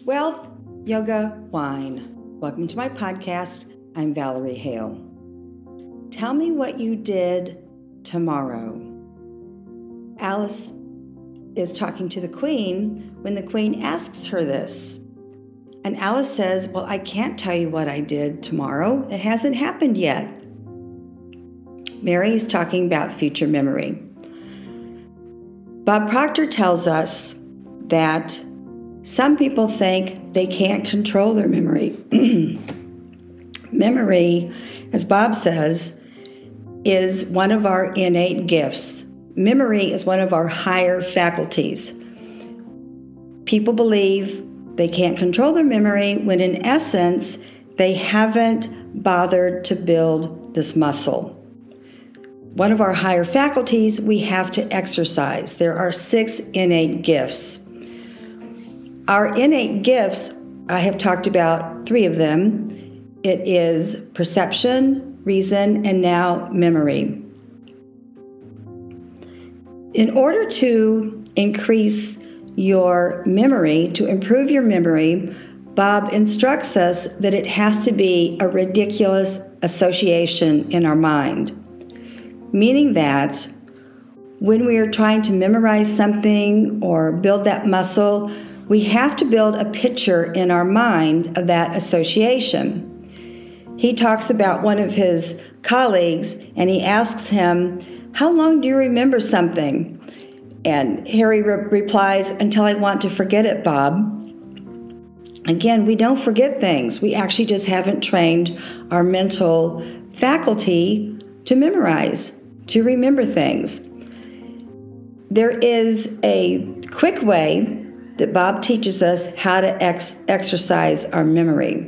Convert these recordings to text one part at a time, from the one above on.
Wealth, Yoga, Wine. Welcome to my podcast. I'm Valerie Hale. Tell me what you did tomorrow. Alice is talking to the Queen when the Queen asks her this. And Alice says, well, I can't tell you what I did tomorrow. It hasn't happened yet. Mary is talking about future memory. Bob Proctor tells us that some people think they can't control their memory. Memory, as Bob says, is one of our innate gifts. Memory is one of our higher faculties. People believe they can't control their memory when in essence, they haven't bothered to build this muscle. One of our higher faculties we have to exercise. There are 6 innate gifts. Our innate gifts, I have talked about 3 of them. It is perception, reason, and now memory. In order to increase your memory, to improve your memory, Bob instructs us that it has to be a ridiculous association in our mind. Meaning that when we are trying to memorize something or build that muscle, we have to build a picture in our mind of that association. He talks about one of his colleagues and he asks him, how long do you remember something? And Harry replies, until I want to forget it, Bob. Again, we don't forget things. We actually just haven't trained our mental faculty to memorize, to remember things. There is a quick way that Bob teaches us how to exercise our memory.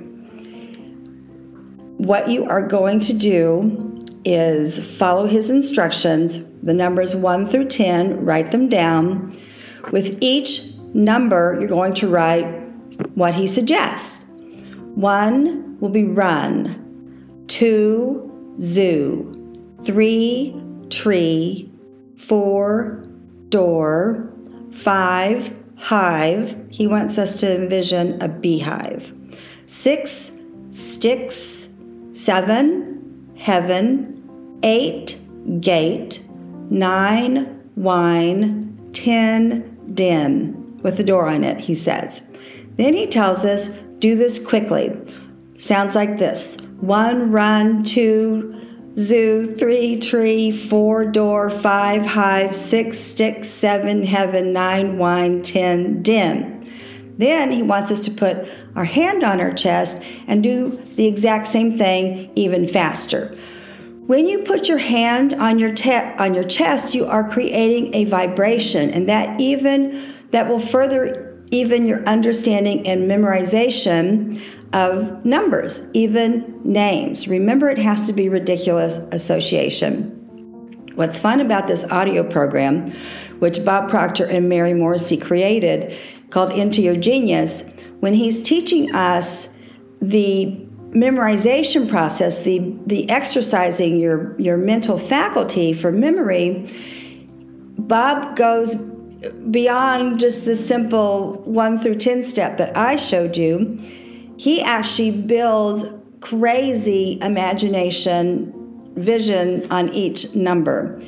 What you are going to do is follow his instructions, the numbers 1 through 10, write them down. With each number, you're going to write what he suggests. 1 will be run, 2, zoo, 3, tree, 4, door, 5, hive. He wants us to envision a beehive. 6, sticks, 7, heaven, 8, gate, 9, wine, 10, den, with the door on it, he says. Then he tells us, do this quickly. Sounds like this. 1, run, 2, zoo, 3, tree, 4, door, 5, hive, 6, sticks, 7, heaven, 9, wine, 10, den. Then he wants us to put our hand on our chest and do the exact same thing even faster. When you put your hand on your chest, you are creating a vibration, and that will further even your understanding and memorization of numbers, even names. Remember, it has to be ridiculous association. What's fun about this audio program, which Bob Proctor and Mary Morrissey created, called Into Your Genius, when he's teaching us the memorization process, the exercising your mental faculty for memory, Bob goes beyond just the simple 1 through 10 step that I showed you. He actually builds crazy imagination, vision on each number.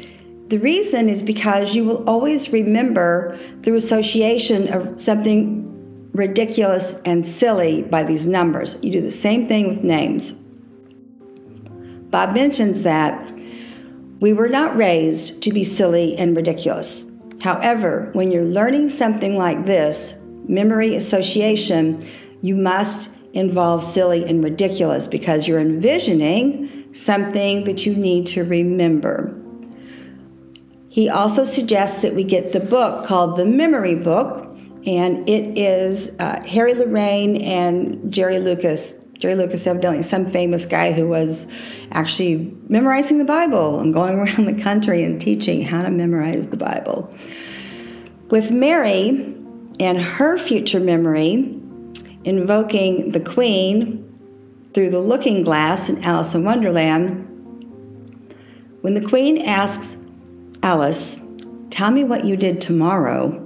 The reason is because you will always remember through association of something ridiculous and silly by these numbers. You do the same thing with names. Bob mentions that we were not raised to be silly and ridiculous. However, when you're learning something like this, memory association, you must involve silly and ridiculous because you're envisioning something that you need to remember. He also suggests that we get the book called The Memory Book, and it is Harry Lorayne and Jerry Lucas. Jerry Lucas, evidently some famous guy who was actually memorizing the Bible and going around the country and teaching how to memorize the Bible. With Mary and her future memory, invoking the Queen through the looking glass in Alice in Wonderland, when the Queen asks Alice, tell me what you did tomorrow,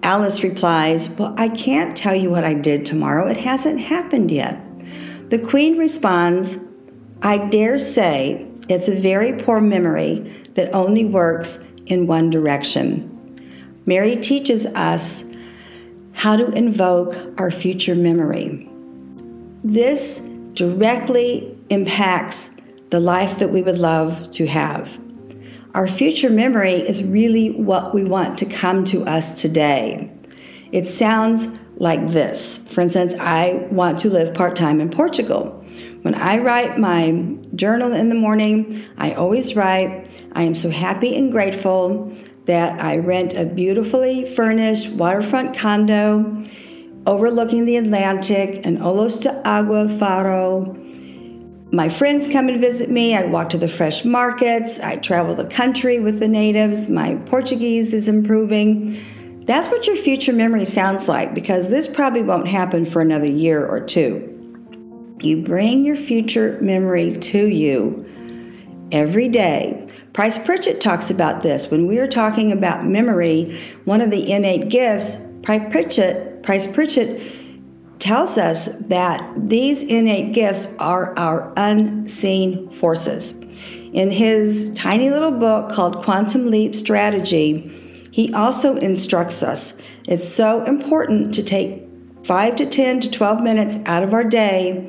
Alice replies, "Well, I can't tell you what I did tomorrow. It hasn't happened yet." The Queen responds, "I dare say it's a very poor memory that only works in one direction." Mary teaches us how to invoke our future memory. This directly impacts the life that we would love to have. Our future memory is really what we want to come to us today. It sounds like this. For instance, I want to live part-time in Portugal. When I write my journal in the morning, I always write, "I am so happy and grateful that I rent a beautifully furnished waterfront condo overlooking the Atlantic in Olhos de Água Faro. My friends come and visit me. I walk to the fresh markets. I travel the country with the natives. My Portuguese is improving." That's what your future memory sounds like, because this probably won't happen for another year or two. You bring your future memory to you every day. Pritchett talks about this. When we are talking about memory, one of the innate gifts, Pritchett tells us that these innate gifts are our unseen forces. In his tiny little book called Quantum Leap Strategy, he also instructs us it's so important to take 5 to 10 to 12 minutes out of our day,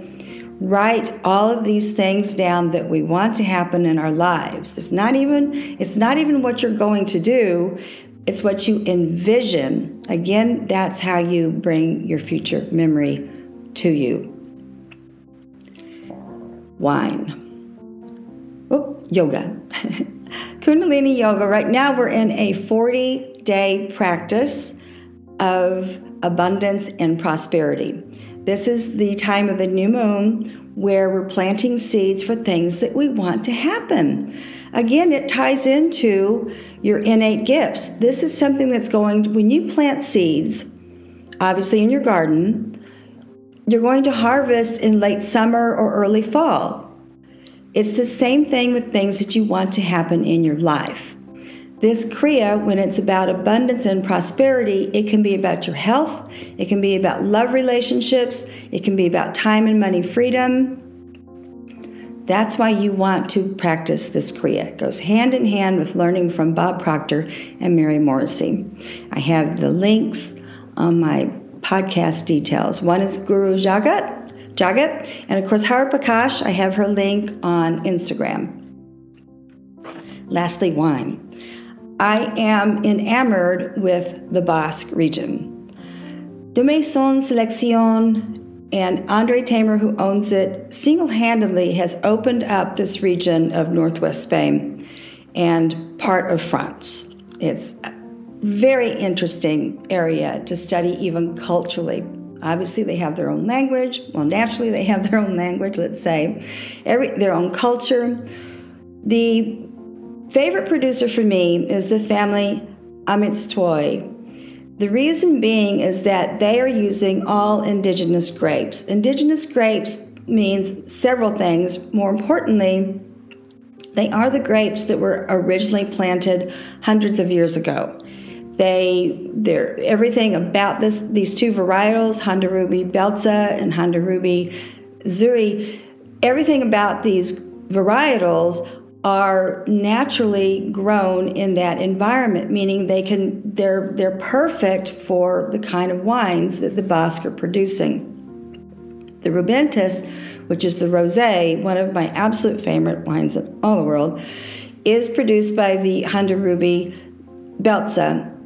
write all of these things down that we want to happen in our lives. It's not even what you're going to do. It's what you envision. Again, that's how you bring your future memory to you. Wine. Yoga. Kundalini Yoga. Right now we're in a 40-day practice of abundance and prosperity. This is the time of the new moon where we're planting seeds for things that we want to happen. Again, it ties into your innate gifts. This is something that's when you plant seeds, obviously in your garden, you're going to harvest in late summer or early fall. It's the same thing with things that you want to happen in your life. This Kriya, when it's about abundance and prosperity, it can be about your health, it can be about love relationships, it can be about time and money freedom. That's why you want to practice this Kriya. It goes hand in hand with learning from Bob Proctor and Mary Morrissey. I have the links on my podcast details. One is Guru Jagat, and of course Hara Prakash. I have her link on Instagram. Lastly, wine. I am enamored with the Basque region. De Maison Selección and Andre Tamer, who owns it, single-handedly has opened up this region of northwest Spain and part of France. It's a very interesting area to study even culturally. Obviously, they have their own language. Well, naturally, they have their own language, let's say. Their own culture. The favorite producer for me is the family Amitstoy. The reason being is that they are using all indigenous grapes. Indigenous grapes means several things. More importantly, they are the grapes that were originally planted hundreds of years ago. They're everything about these two varietals, Honda Ruby Belza and Honda Ruby Zuri, everything about these varietals are naturally grown in that environment, meaning they're perfect for the kind of wines that the Basque are producing. The Rubentis, which is the rosé, one of my absolute favorite wines in all the world, is produced by the Honda Ruby Belza.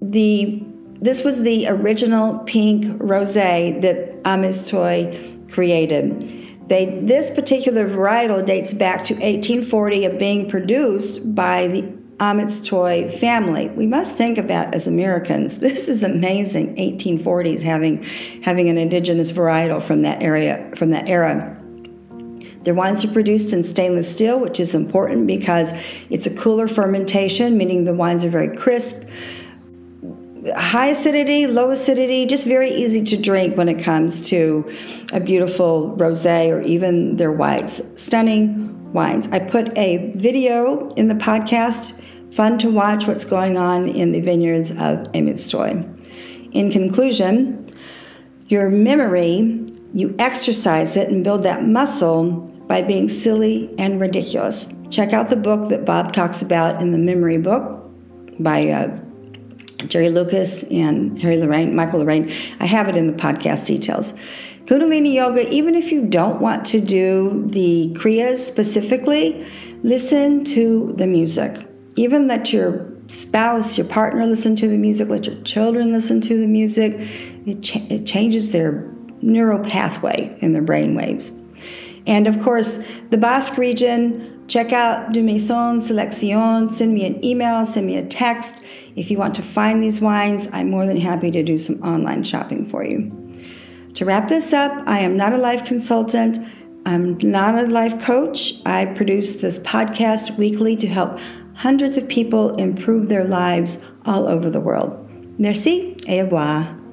This was the original pink rosé that Amitstoy created. This particular varietal dates back to 1840 of being produced by the Amitstoy family. We must think of that as Americans. This is amazing, 1840s having an indigenous varietal from that era. Their wines are produced in stainless steel, which is important because it's a cooler fermentation, meaning the wines are very crisp. High acidity, low acidity, just very easy to drink when it comes to a beautiful rosé or even their whites. Stunning wines. I put a video in the podcast fun to watch what's going on in the vineyards of Emilstoy. In conclusion, your memory, you exercise it and build that muscle by being silly and ridiculous. Check out the book that Bob talks about in the memory book by Jerry Lucas and Michael Lorayne. I have it in the podcast details. Kundalini Yoga, even if you don't want to do the Kriyas specifically, listen to the music. Even let your spouse, your partner listen to the music, let your children listen to the music. It changes their neural pathway in their brain waves. And of course, the Basque region, check out De Maison Selección. Send me an email, send me a text. If you want to find these wines, I'm more than happy to do some online shopping for you. To wrap this up, I am not a life consultant. I'm not a life coach. I produce this podcast weekly to help hundreds of people improve their lives all over the world. Merci et au revoir.